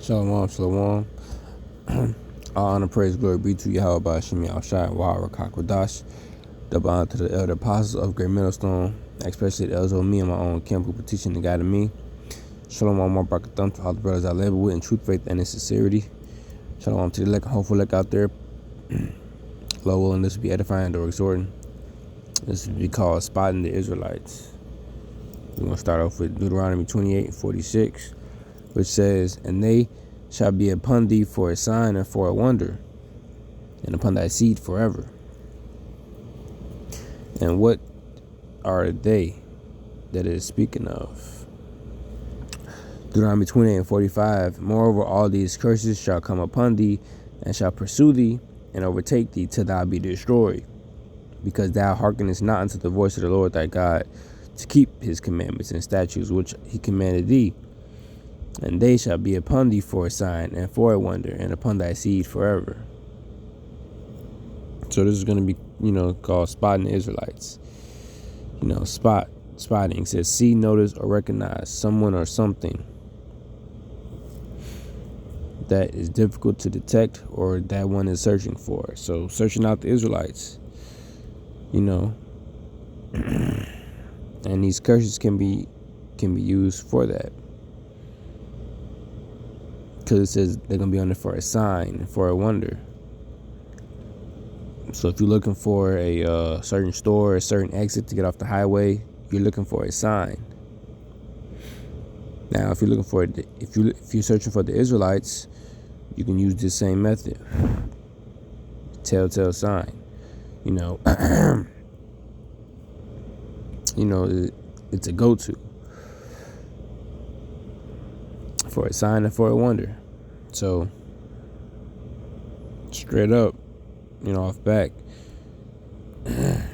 Shalom, shalom. All honor, praise, glory be to Yahweh Ba'ashim Yahushai, Wahara Kakwadash. Double honor to the elder apostles of Great Millstone, especially the elders of me and my own camp who petition the God of me. Shalom, more barakatham to all the brothers I labor with in truth, faith, and in sincerity. Shalom to the elect, hopeful elect out there. Lord willing, this will be edifying or exhorting. This will be called Spotting the Israelites. We're going to start off with Deuteronomy 28:46, which says, "And they shall be upon thee for a sign and for a wonder, and upon thy seed forever." And what are they that it is speaking of? Deuteronomy 28:45, "Moreover, all these curses shall come upon thee, and shall pursue thee, and overtake thee, till thou be destroyed, because thou hearkenest not unto the voice of the Lord thy God, to keep his commandments and statutes which he commanded thee. And they shall be upon thee for a sign and for a wonder, and upon thy seed forever." So this is going to be, called spotting the Israelites. Spotting. It says see, notice, or recognize someone or something that is difficult to detect or that one is searching for. So searching out the Israelites, and these curses can be used for that. Because it says they're going to be on it for a sign and for a wonder. So if you're looking for a certain store, a certain exit to get off the highway, you're looking for a sign. Now, if you're looking for if you're searching for the Israelites, you can use this same method. Telltale sign. It's a go-to for a sign and for a wonder. So straight up, off back, this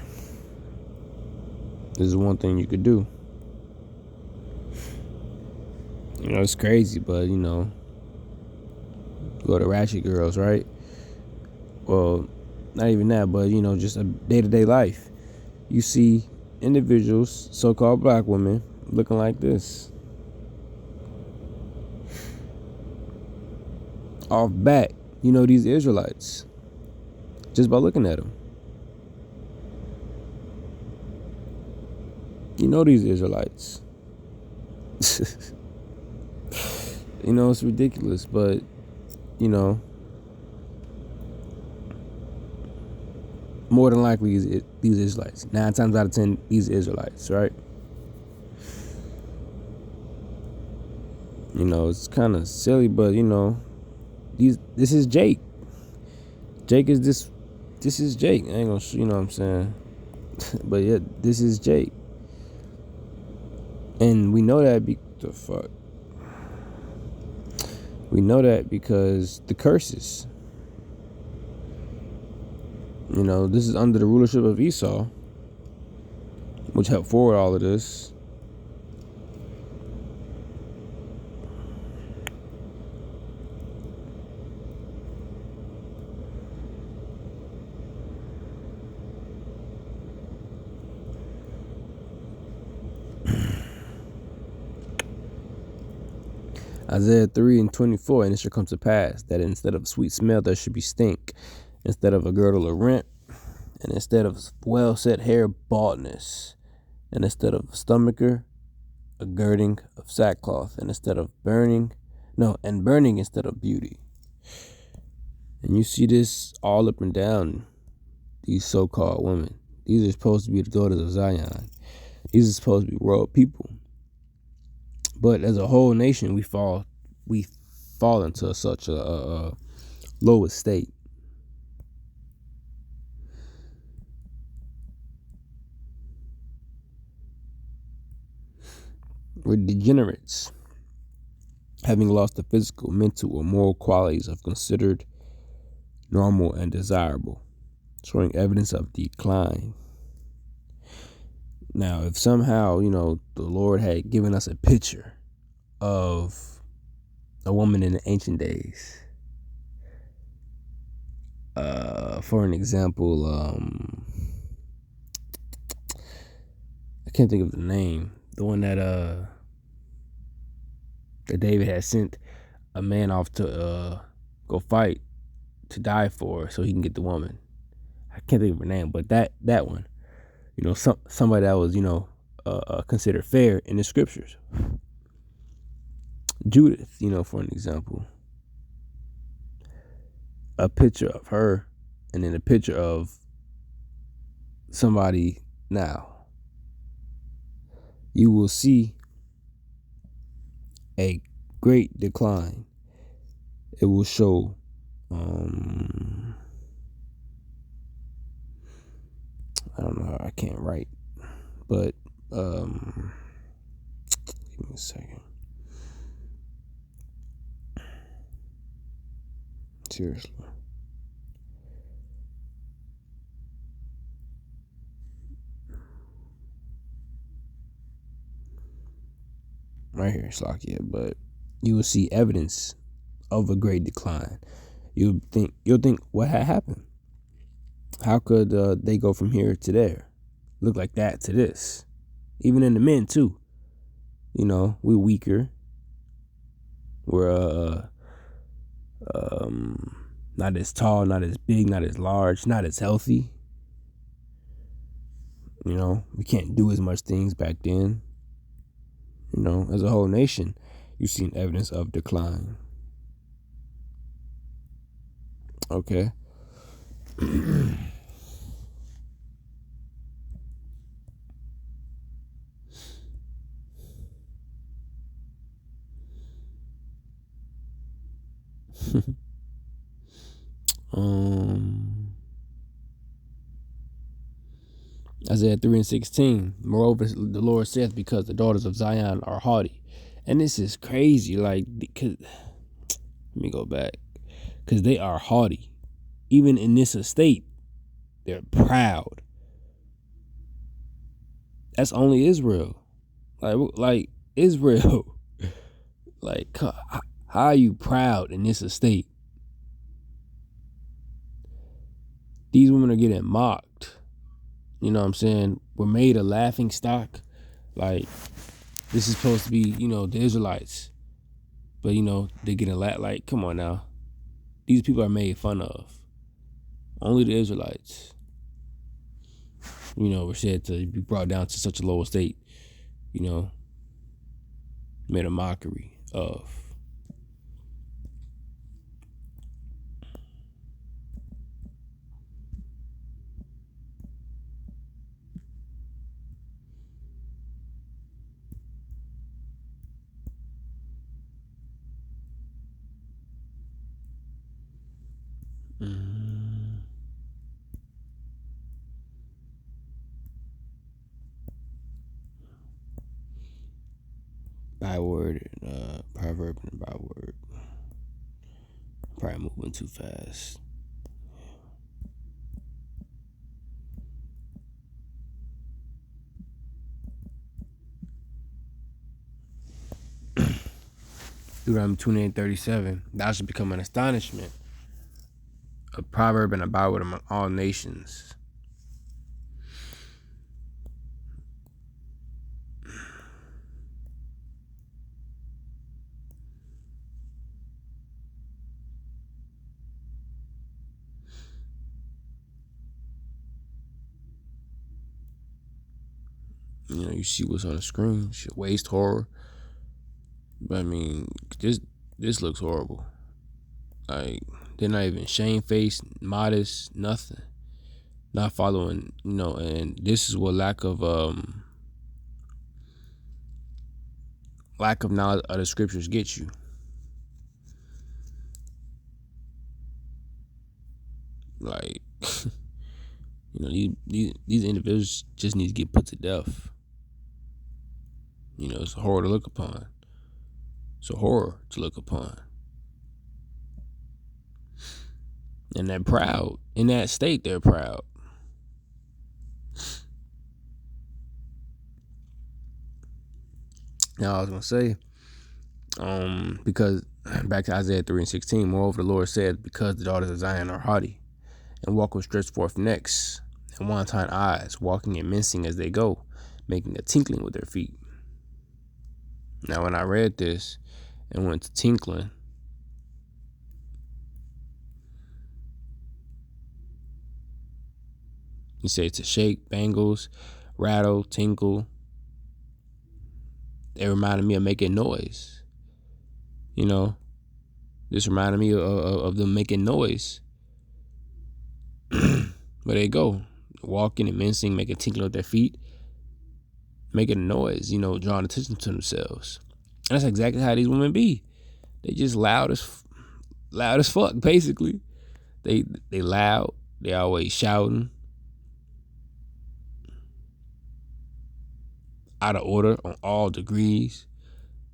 is one thing you could do. It's crazy, but go to Ratchet Girls, right? Well, not even that, but just a day-to-day life. You see individuals, so-called black women, looking like this. Off back, these Israelites, just by looking at them. These Israelites. It's ridiculous, but more than likely these Israelites. 9 times out of 10, these Israelites, right? It's kind of silly, but this is Jake. Jake is this. This is Jake. I ain't gonna, what I'm saying. But yeah, this is Jake, and we know that We know that because the curses. This is under the rulership of Esau, which helped forward all of this. Isaiah 3:24, "And it shall come to pass that instead of sweet smell there should be stink, instead of a girdle of rent, and instead of well set hair baldness, and instead of a stomacher a girding of sackcloth, and instead of burning instead of beauty." And you see this all up and down these so-called women. These are supposed to be the daughters of Zion. These are supposed to be world people. But as a whole nation, we fall into such a low estate. We're degenerates, having lost the physical, mental, or moral qualities of considered normal and desirable, showing evidence of decline. Now, if somehow, the Lord had given us a picture of a woman in the ancient days, for an example, I can't think of the name, the one that David had sent a man off to go fight to die for her so he can get the woman. I can't think of her name, but that one, somebody that was considered fair in the scriptures. Judith, for an example, a picture of her, and then a picture of somebody now. You will see a great decline. It will show I don't know how I can't write, but give me a second. Seriously. Right here, Slakia, but you will see evidence of a great decline. You'll think, what had happened? How could they go from here to there? Look like that to this. Even in the men too. We're weaker. We're not as tall, not as big, not as large, not as healthy. We can't do as much things back then. As a whole nation, you've seen evidence of decline. Okay. Isaiah 3:16. Moreover, the Lord saith, because the daughters of Zion are haughty. And this is crazy. Let me go back. Because they are haughty. Even in this estate, they're proud. That's only Israel. Like Israel. How are you proud in this estate? These women are getting mocked. You know what I'm saying? We're made a laughing stock. This is supposed to be, the Israelites. But, they're getting come on now. These people are made fun of. Only the Israelites, were said to be brought down to such a low estate, made a mockery of. Byword, proverb and byword. Probably moving too fast. Deuteronomy 28:37. Thou should become an astonishment, a proverb and a byword among all nations. You see what's on the screen. Shit, waste horror. But I mean, this looks horrible. They're not even shamefaced, modest, nothing. Not following, and this is what lack of knowledge of the scriptures gets you. These individuals just need to get put to death. It's a horror to look upon. It's a horror to look upon. And they're proud. In that state, they're proud. Now, I was going to say, because back to Isaiah 3:16, moreover, the Lord said, because the daughters of Zion are haughty, and walk with stretched forth necks, and wanton eyes, walking and mincing as they go, making a tinkling with their feet. Now, when I read this and went to tinkling, You say to shake, bangles, rattle, tinkle. They reminded me of making noise. This reminded me of them making noise. Where they go, walking and mincing, making tinkling with their feet, making a noise, drawing attention to themselves. And that's exactly how these women be. They just loud as fuck, basically. They loud. They always shouting. Out of order on all degrees.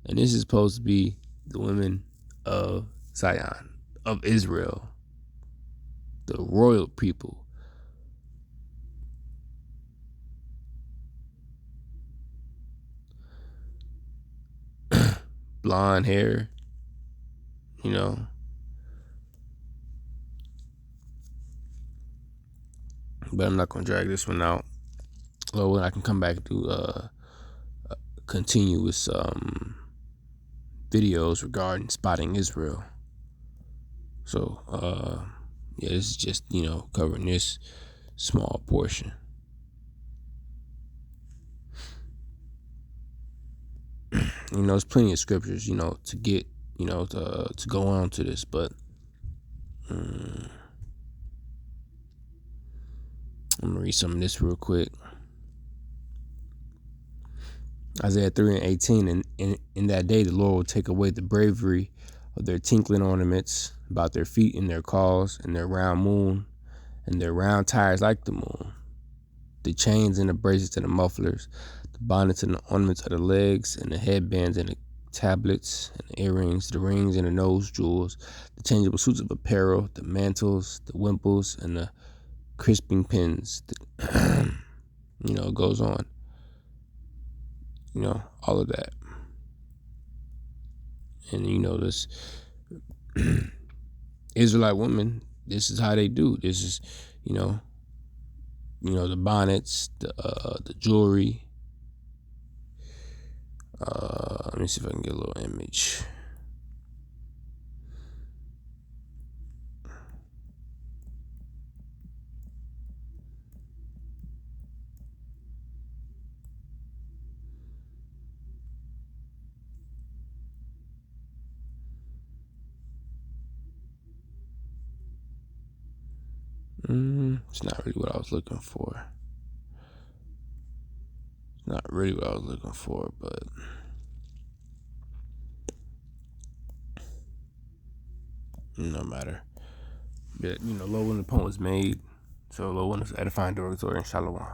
And this is supposed to be the women of Zion, of Israel, the royal people. Blonde hair, But I'm not gonna drag this one out. Well, when I can come back to continue with some videos regarding spotting Israel. So, this is just, covering this small portion. There's plenty of scriptures, to get, to go on to this, but I'm gonna read some of this real quick. Isaiah 3:18, and in that day the Lord will take away the bravery of their tinkling ornaments about their feet and their calls and their round moon and their round tires like the moon, the chains and the bracelets and the mufflers, the bonnets and the ornaments of the legs and the headbands and the tablets and the earrings, the rings and the nose jewels, the changeable suits of apparel, the mantles, the wimples and the crisping pins. It goes on. All of that. And this Israelite women, this is how they do. This is, the bonnets, the jewelry. Let me see if I can get a little image. It's not really what I was looking for. But no matter. But, Lord, when the poem was made, so Lord, when it's edifying, derogatory, and shalom.